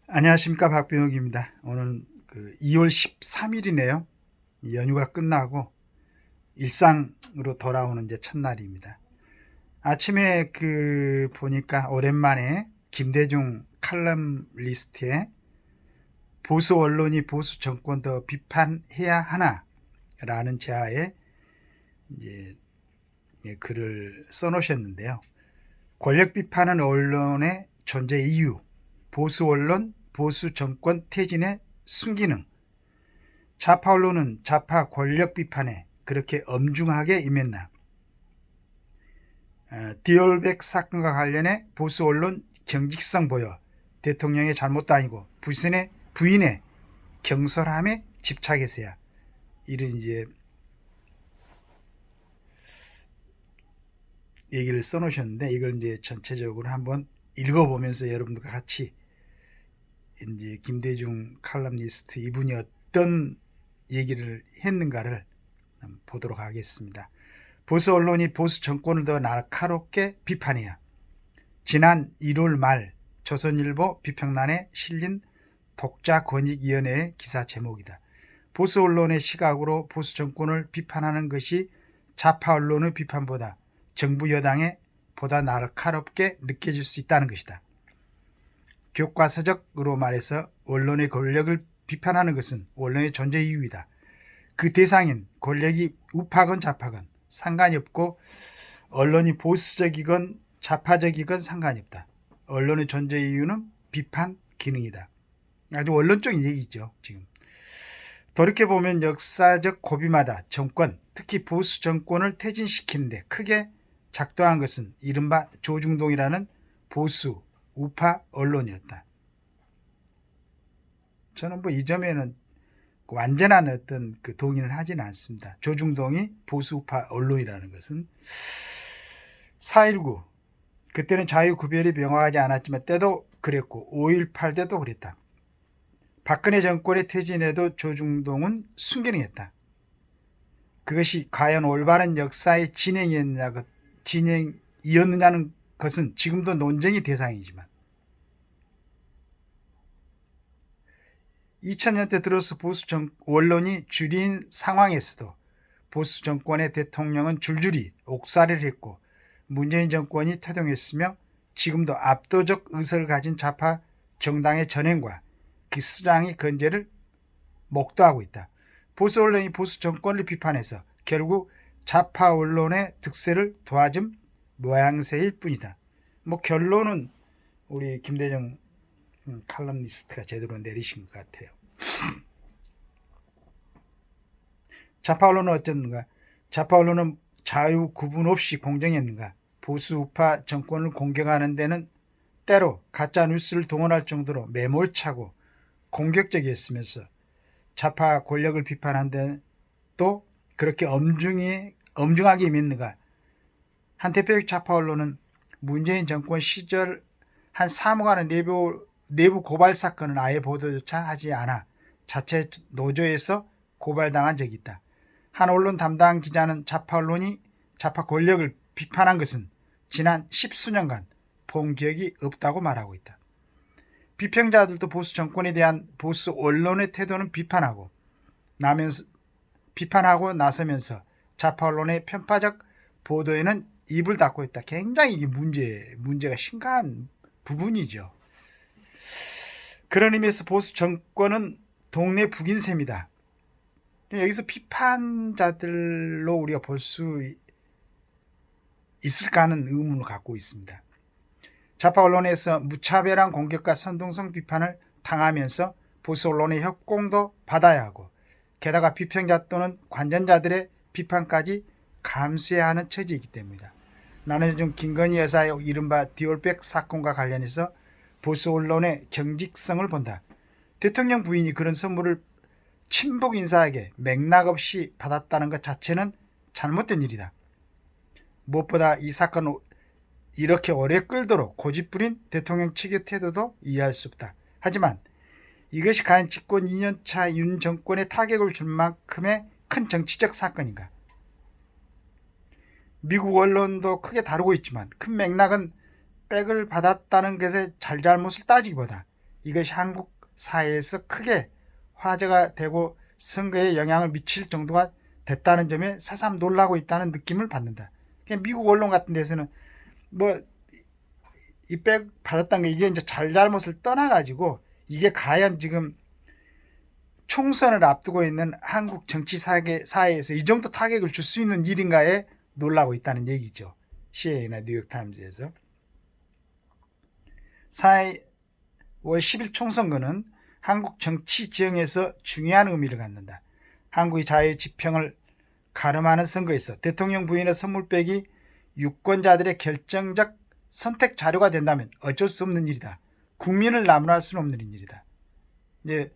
안녕하십니까, 박병욱입니다. 오늘 2월 13일이네요. 연휴가 끝나고 일상으로 돌아오는 이제 첫날입니다. 아침에 보니까 오랜만에 김대중 칼럼 리스트에 보수 언론이 보수 정권 더 비판해야 하나라는 제하에 이제 글을 써놓으셨는데요. 권력 비판은 언론의 존재 이유, 보수 언론, 보수 정권 퇴진의 순기능, 좌파 언론은 좌파 권력 비판에 그렇게 엄중하게 임했나. 디올백 사건과 관련해 보수 언론 경직성 보여 대통령의 잘못도 아니고 부인의 경솔함에 집착해서야, 이런 이제 얘기를 써놓으셨는데, 이걸 이제 전체적으로 한번 읽어보면서 여러분들과 같이 이제 김대중 칼럼니스트 이분이 어떤 얘기를 했는가를 보도록 하겠습니다. 보수 언론이 보수 정권을 더 날카롭게 비판해야. 지난 1월 말 조선일보 비평란에 실린 독자권익위원회의 기사 제목이다. 보수 언론의 시각으로 보수 정권을 비판하는 것이 좌파 언론의 비판보다 정부 여당에 보다 날카롭게 느껴질 수 있다는 것이다. 교과서적으로 말해서 언론의 권력을 비판하는 것은 언론의 존재 이유이다. 그 대상인 권력이 우파건 좌파건 상관이 없고, 언론이 보수적이건 좌파적이건 상관이 없다. 언론의 존재 이유는 비판 기능이다. 아주 원론적인 얘기죠. 지금 돌이켜보면 역사적 고비마다 정권, 특히 보수 정권을 퇴진시키는데 크게 작동한 것은 이른바 조중동이라는 보수 우파 언론이었다. 저는 이 점에는 완전한 어떤 동의는 하지는 않습니다. 조중동이 보수 우파 언론이라는 것은 4.19 그때는 자유구별이 명확하지 않았지만 때도 그랬고 5.18 때도 그랬다. 박근혜 정권의 퇴진에도 조중동은 순기능했다. 그것이 과연 올바른 역사의 진행이었느냐는 것은 지금도 논쟁의 대상이지만 2000년대 들어서 보수 언론이 줄인 상황에서도 보수 정권의 대통령은 줄줄이 옥살이를 했고 문재인 정권이 태동했으며 지금도 압도적 의석을 가진 좌파 정당의 전횡과 그 수장의 건재를 목도하고 있다. 보수 언론이 보수 정권을 비판해서 결국 좌파 언론의 득세를 도와준 모양새일 뿐이다. 결론은 우리 김대중 칼럼니스트가 제대로 내리신 것 같아요. 좌파 언론은 어땠는가? 좌파 언론은 자유 구분 없이 공정했는가? 보수 우파 정권을 공격하는 데는 때로 가짜 뉴스를 동원할 정도로 매몰차고 공격적이었으면서 좌파 권력을 비판한 데도 그렇게 엄중하게 임했는가? 한 대표적 좌파 언론은 문재인 정권 시절 한 3억 원의 내부 고발 사건은 아예 보도조차 하지 않아 자체 노조에서 고발당한 적이 있다. 한 언론 담당 기자는 좌파 언론이 좌파 권력을 비판한 것은 지난 10수년간 본 기억이 없다고 말하고 있다. 비평자들도 보수 정권에 대한 보수 언론의 태도는 비판하고 나서면서 좌파 언론의 편파적 보도에는 입을 닫고 있다. 굉장히 이게 문제가 심각한 부분이죠. 그런 의미에서 보수 정권은 동네 북인 셈이다. 여기서 비판자들로 우리가 볼 수 있을까 하는 의문을 갖고 있습니다. 좌파 언론에서 무차별한 공격과 선동성 비판을 당하면서 보수 언론의 협공도 받아야 하고, 게다가 비평자 또는 관전자들의 비판까지 감수해야 하는 처지이기 때문이다. 나는 요즘 김건희 여사의 이른바 디올백 사건과 관련해서 보수 언론의 경직성을 본다. 대통령 부인이 그런 선물을 친북 인사에게 맥락 없이 받았다는 것 자체는 잘못된 일이다. 무엇보다 이 사건을 이렇게 오래 끌도록 고집부린 대통령 측의 태도도 이해할 수 없다. 하지만 이것이 과연 집권 2년차 윤 정권에 타격을 줄 만큼의 큰 정치적 사건인가? 미국 언론도 크게 다루고 있지만 큰 맥락은 백을 받았다는 것의 잘잘못을 따지기보다 이것이 한국 사회에서 크게 화제가 되고 선거에 영향을 미칠 정도가 됐다는 점에 새삼 놀라고 있다는 느낌을 받는다. 미국 언론 같은 데서는 뭐 이백 받았다는 게 이게 이제 잘잘못을 떠나가지고 이게 과연 지금 총선을 앞두고 있는 한국 정치 사회에서 이 정도 타격을 줄 수 있는 일인가에 놀라고 있다는 얘기죠. CNN이나 뉴욕타임즈에서. 4월 10일 총선거는 한국 정치 지형에서 중요한 의미를 갖는다. 한국의 자유의 지평을 가름하는 선거에서 대통령 부인의 선물백이 유권자들의 결정적 선택 자료가 된다면 어쩔 수 없는 일이다. 국민을 나무랄 수는 없는 일이다. 이제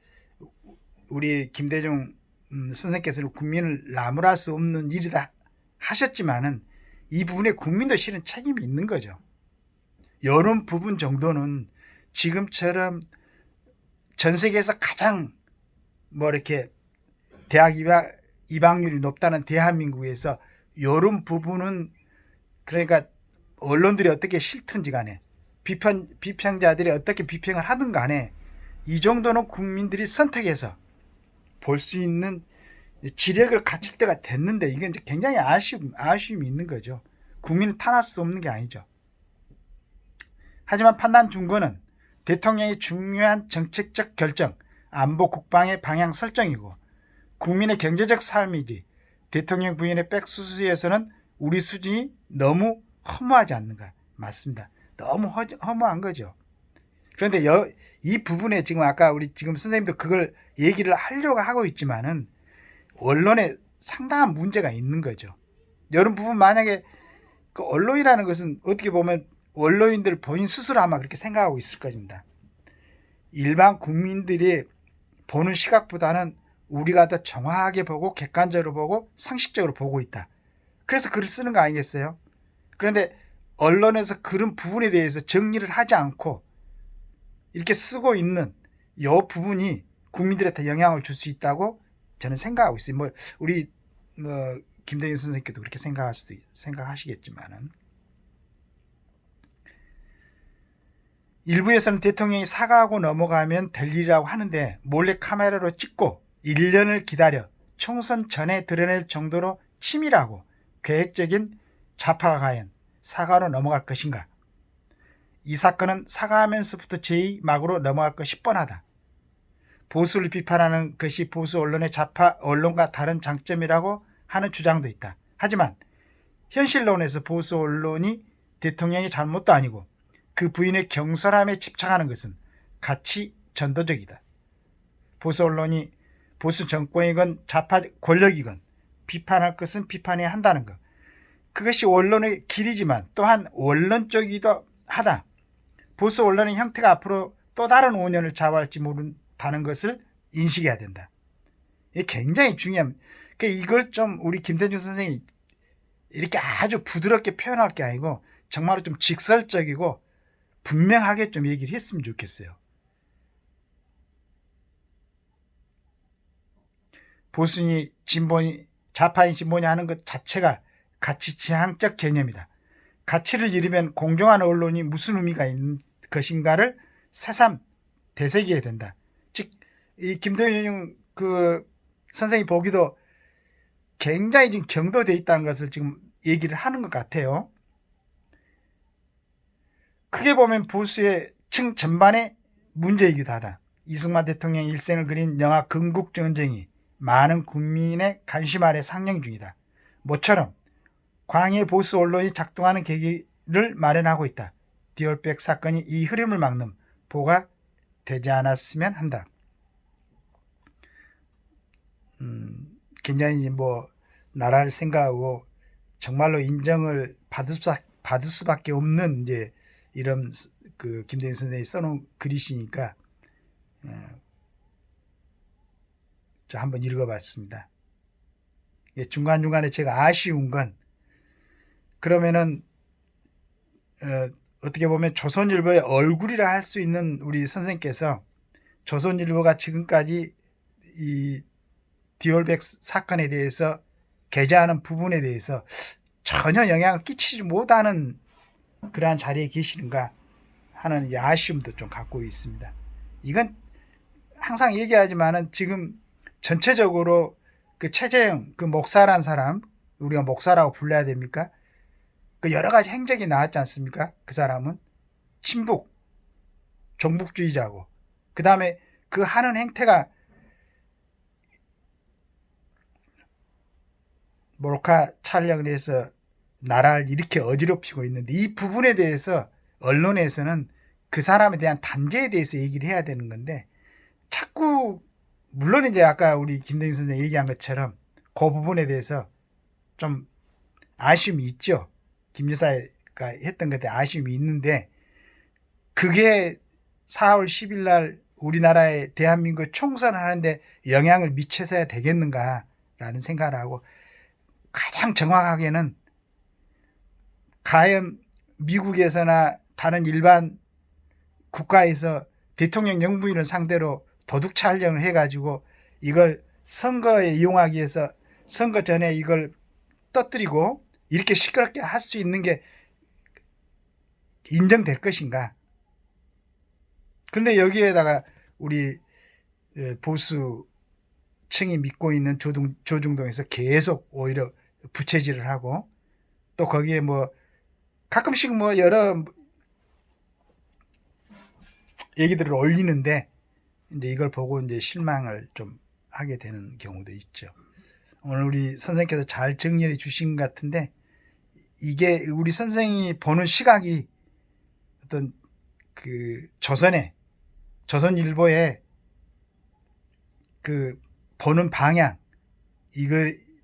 우리 김대중 선생께서는 국민을 나무랄 수 없는 일이다 하셨지만은 이 부분에 국민도 실은 책임이 있는 거죠. 이런 부분 정도는 지금처럼 전 세계에서 가장 이렇게 대학 입학률이 높다는 대한민국에서 이런 부분은 그러니까 언론들이 어떻게 싫든지 간에 비평자들이 어떻게 비평을 하든 간에 이 정도는 국민들이 선택해서 볼 수 있는 지력을 갖출 때가 됐는데 이게 이제 굉장히 아쉬움이 있는 거죠. 국민을 탄할 수 없는 게 아니죠. 하지만 판단 준거는 대통령의 중요한 정책적 결정, 안보 국방의 방향 설정이고 국민의 경제적 삶이지 대통령 부인의 백수수에서는 우리 수준이 너무 허무하지 않는가. 맞습니다. 너무 허무한 거죠. 그런데 이 부분에 지금 아까 우리 지금 선생님도 그걸 얘기를 하려고 하고 있지만은 언론에 상당한 문제가 있는 거죠. 이런 부분 만약에 그 언론이라는 것은 어떻게 보면 언론인들 본인 스스로 아마 그렇게 생각하고 있을 것입니다. 일반 국민들이 보는 시각보다는 우리가 더 정확하게 보고 객관적으로 보고 상식적으로 보고 있다. 그래서 글을 쓰는 거 아니겠어요? 그런데 언론에서 그런 부분에 대해서 정리를 하지 않고 이렇게 쓰고 있는 이 부분이 국민들한테 영향을 줄 수 있다고 저는 생각하고 있어요. 우리 김대중 선생님께도 그렇게 생각하시겠지만은 일부에서는 대통령이 사과하고 넘어가면 될 일이라고 하는데 몰래 카메라로 찍고 1년을 기다려 총선 전에 드러낼 정도로 치밀하고 계획적인 좌파가 과연 사과로 넘어갈 것인가? 이 사건은 사과하면서부터 제2막으로 넘어갈 것이 뻔하다. 보수를 비판하는 것이 보수 언론의 좌파 언론과 다른 장점이라고 하는 주장도 있다. 하지만 현실론에서 보수 언론이 대통령의 잘못도 아니고 그 부인의 경솔함에 집착하는 것은 가치 전도적이다. 보수 언론이 보수 정권이건 좌파 권력이건 비판할 것은 비판해야 한다는 것. 그것이 언론의 길이지만 또한 원론적이기도 하다. 보수 언론의 형태가 앞으로 또 다른 5년을 좌우할지 모른다는 것을 인식해야 된다. 이게 굉장히 중요한. 이걸 좀 우리 김대중 선생이 이렇게 아주 부드럽게 표현할 게 아니고 정말로 좀 직설적이고 분명하게 좀 얘기를 했으면 좋겠어요. 보수니 진보니 좌파인 진보니 하는 것 자체가 가치 지향적 개념이다. 가치를 잃으면 공정한 언론이 무슨 의미가 있는 것인가를 새삼 되새겨야 된다. 즉, 이 김대중 선생이 보기도 굉장히 지금 경도돼 있다는 것을 지금 얘기를 하는 것 같아요. 크게 보면 보수의 층 전반의 문제이기도 하다. 이승만 대통령의 일생을 그린 영화 건국전쟁이 많은 국민의 관심 아래 상영 중이다. 모처럼 광해 보수 언론이 작동하는 계기를 마련하고 있다. 디올백 사건이 이 흐름을 막는 보가 되지 않았으면 한다. 굉장히 나라를 생각하고 정말로 인정을 받을 수밖에 없는 이런 김대중 선생이 써놓은 글이시니까 자 한번 읽어봤습니다. 중간중간에 제가 아쉬운 건 그러면은 어떻게 보면 조선일보의 얼굴이라 할 수 있는 우리 선생님께서 조선일보가 지금까지 이 디올백 사건에 대해서 게재하는 부분에 대해서 전혀 영향을 끼치지 못하는 그러한 자리에 계시는가 하는 아쉬움도 좀 갖고 있습니다. 이건 항상 얘기하지만은 지금 전체적으로 그 최재형 그 목사란 사람, 우리가 목사라고 불러야 됩니까? 그 여러 가지 행적이 나왔지 않습니까? 그 사람은 친북, 종북주의자고, 그 다음에 그 하는 행태가 몰카 촬영을 해서 나라를 이렇게 어지럽히고 있는데, 이 부분에 대해서 언론에서는 그 사람에 대한 단죄에 대해서 얘기를 해야 되는 건데, 자꾸 물론 이제 아까 우리 김대중 선생님 얘기한 것처럼 그 부분에 대해서 좀 아쉬움이 있죠. 김 여사가 했던 것에 아쉬움이 있는데, 그게 4월 10일 날 우리나라의 대한민국 총선을 하는데 영향을 미쳐서야 되겠는가라는 생각을 하고, 가장 정확하게는 과연 미국에서나 다른 일반 국가에서 대통령 영부인을 상대로 도둑 촬영을 해가지고 이걸 선거에 이용하기 위해서 선거 전에 이걸 떠뜨리고 이렇게 시끄럽게 할 수 있는 게 인정될 것인가? 근데 여기에다가 우리 보수층이 믿고 있는 조중동에서 계속 오히려 부채질을 하고, 또 거기에 뭐 가끔씩 뭐 여러 얘기들을 올리는데, 이제 이걸 보고 이제 실망을 좀 하게 되는 경우도 있죠. 오늘 우리 선생님께서 잘 정리해 주신 것 같은데, 이게 우리 선생이 보는 시각이 어떤 그 조선일보의 그 보는 방향,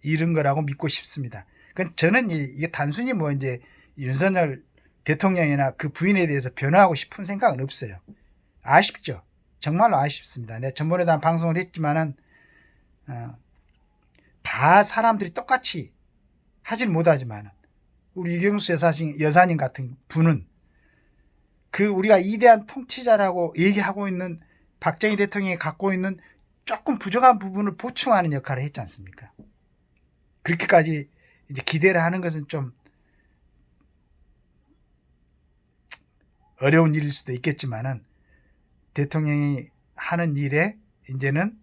이런 거라고 믿고 싶습니다. 그러니까 저는 이게 단순히 뭐 이제 윤석열 대통령이나 그 부인에 대해서 변호하고 싶은 생각은 없어요. 아쉽죠. 정말로 아쉽습니다. 내가 전번에도 한 방송을 했지만은 다 사람들이 똑같이 하질 못하지만은 우리 이경수 여사님 같은 분은 그 우리가 위대한 통치자라고 얘기하고 있는 박정희 대통령이 갖고 있는 조금 부족한 부분을 보충하는 역할을 했지 않습니까? 그렇게까지 이제 기대를 하는 것은 좀 어려운 일일 수도 있겠지만은, 대통령이 하는 일에 이제는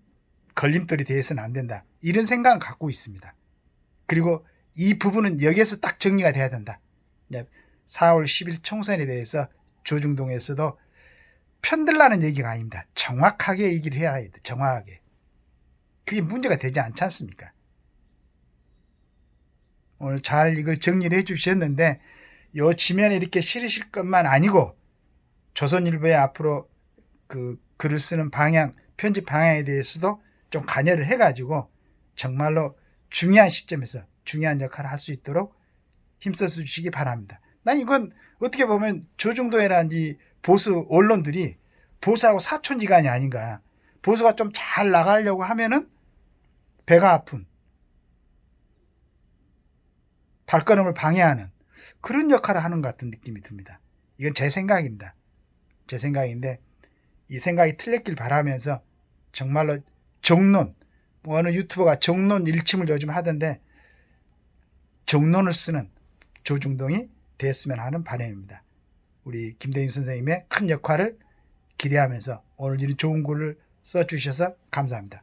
걸림돌이 되어서는 안 된다, 이런 생각을 갖고 있습니다. 그리고 이 부분은 여기에서 딱 정리가 돼야 된다. 4월 10일 총선에 대해서 조중동에서도 편들라는 얘기가 아닙니다. 정확하게 얘기를 해야 돼. 정확하게. 그게 문제가 되지 않지 않습니까? 오늘 잘 이걸 정리를 해 주셨는데, 요 지면에 이렇게 실으실 것만 아니고 조선일보에 앞으로 그 글을 쓰는 방향, 편집 방향에 대해서도 좀 관여를 해가지고 정말로 중요한 시점에서 중요한 역할을 할 수 있도록 힘써 주시기 바랍니다. 난 이건 어떻게 보면 조중동이라는 이 보수 언론들이 보수하고 사촌지간이 아닌가. 보수가 좀 잘 나가려고 하면은 배가 아픈, 발걸음을 방해하는 그런 역할을 하는 것 같은 느낌이 듭니다. 이건 제 생각입니다. 제 생각인데, 이 생각이 틀렸길 바라면서 정말로 정론, 어느 유튜버가 정론 일침을 요즘 하던데, 정론을 쓰는 조중동이 되었으면 하는 바람입니다. 우리 김대중 선생님의 큰 역할을 기대하면서 오늘 이런 좋은 글을 써주셔서 감사합니다.